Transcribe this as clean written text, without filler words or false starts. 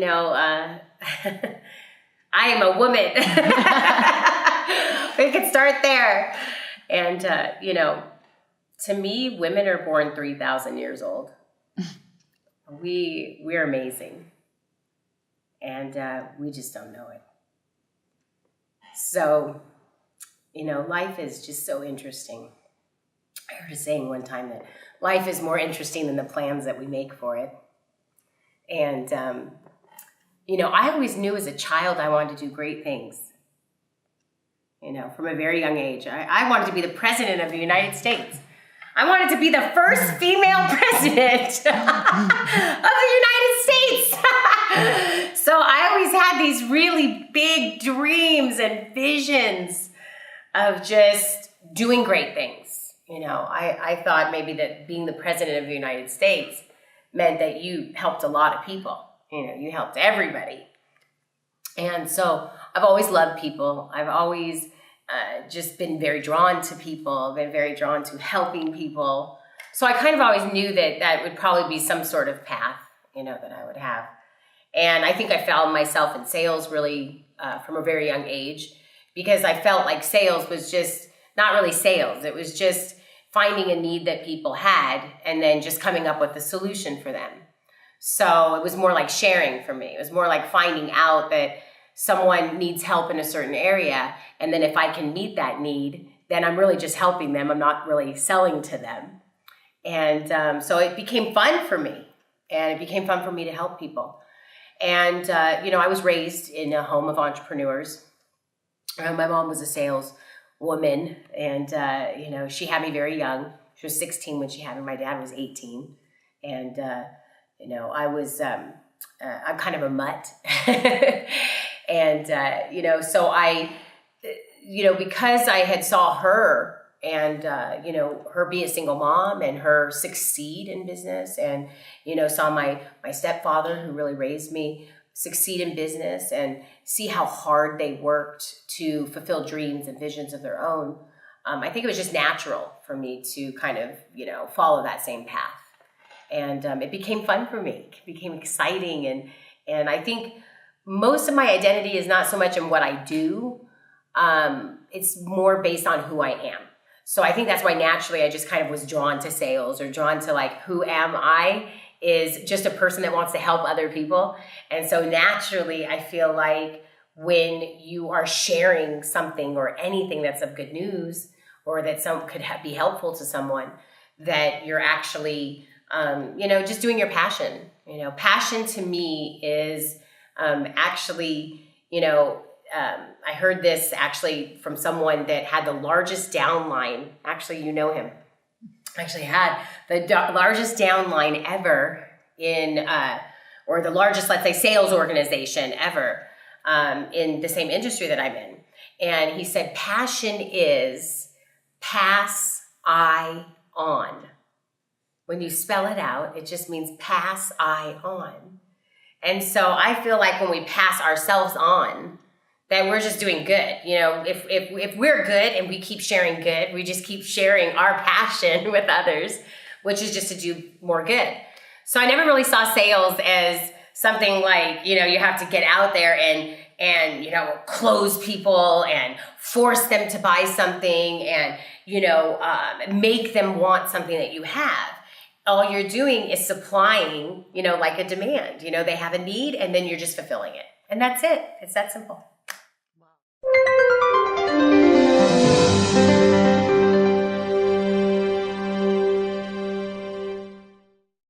I am a woman. We could start there. And, to me, women are born 3,000 years old. We're amazing. And we just don't know it. So, life is just so interesting. I heard a saying one time that life is more interesting than the plans that we make for it. And, I always knew as a child I wanted to do great things. From a very young age. I wanted to be the president of the United States. I wanted to be the first female president of the United States. So I always had these really big dreams and visions of just doing great things. I thought maybe that being the president of the United States meant that you helped a lot of people. You helped everybody. And so I've always loved people. I've always just been very drawn to people, been very drawn to helping people. So I kind of always knew that would probably be some sort of path, that I would have. And I think I found myself in sales really from a very young age, because I felt like sales was just not really sales. It was just finding a need that people had and then just coming up with a solution for them. So it was more like sharing for me. It was more like finding out that someone needs help in a certain area, and then if I can meet that need, then I'm really just helping them. I'm not really selling to them. And so it became fun for me, and it became fun for me to help people. And, I was raised in a home of entrepreneurs. My mom was a saleswoman, and, she had me very young. She was 16 when she had me. My dad was 18. And, I was, I'm kind of a mutt. And, so I, because I had saw her and, her be a single mom and her succeed in business and, saw my stepfather who really raised me succeed in business and see how hard they worked to fulfill dreams and visions of their own. I think it was just natural for me to kind of, follow that same path. And it became fun for me. It became exciting. And I think most of my identity is not so much in what I do. It's more based on who I am. So I think that's why naturally I just kind of was drawn to sales or drawn to like, who am I is just a person that wants to help other people. And so naturally I feel like when you are sharing something or anything that's of good news or that some could be helpful to someone, that you're actually, just doing your passion. Passion to me is actually, I heard this actually from someone that had the largest downline. Actually, him. Actually had the largest downline ever in, or the largest, let's say, sales organization ever in the same industry that I'm in. And he said, passion is pass I on. When you spell it out, it just means pass I on. And so I feel like when we pass ourselves on, that we're just doing good. If we're good and we keep sharing good, we just keep sharing our passion with others, which is just to do more good. So I never really saw sales as something like, you have to get out there and close people and force them to buy something and, make them want something that you have. All you're doing is supplying, like a demand. They have a need and then you're just fulfilling it. And that's it. It's that simple. Wow.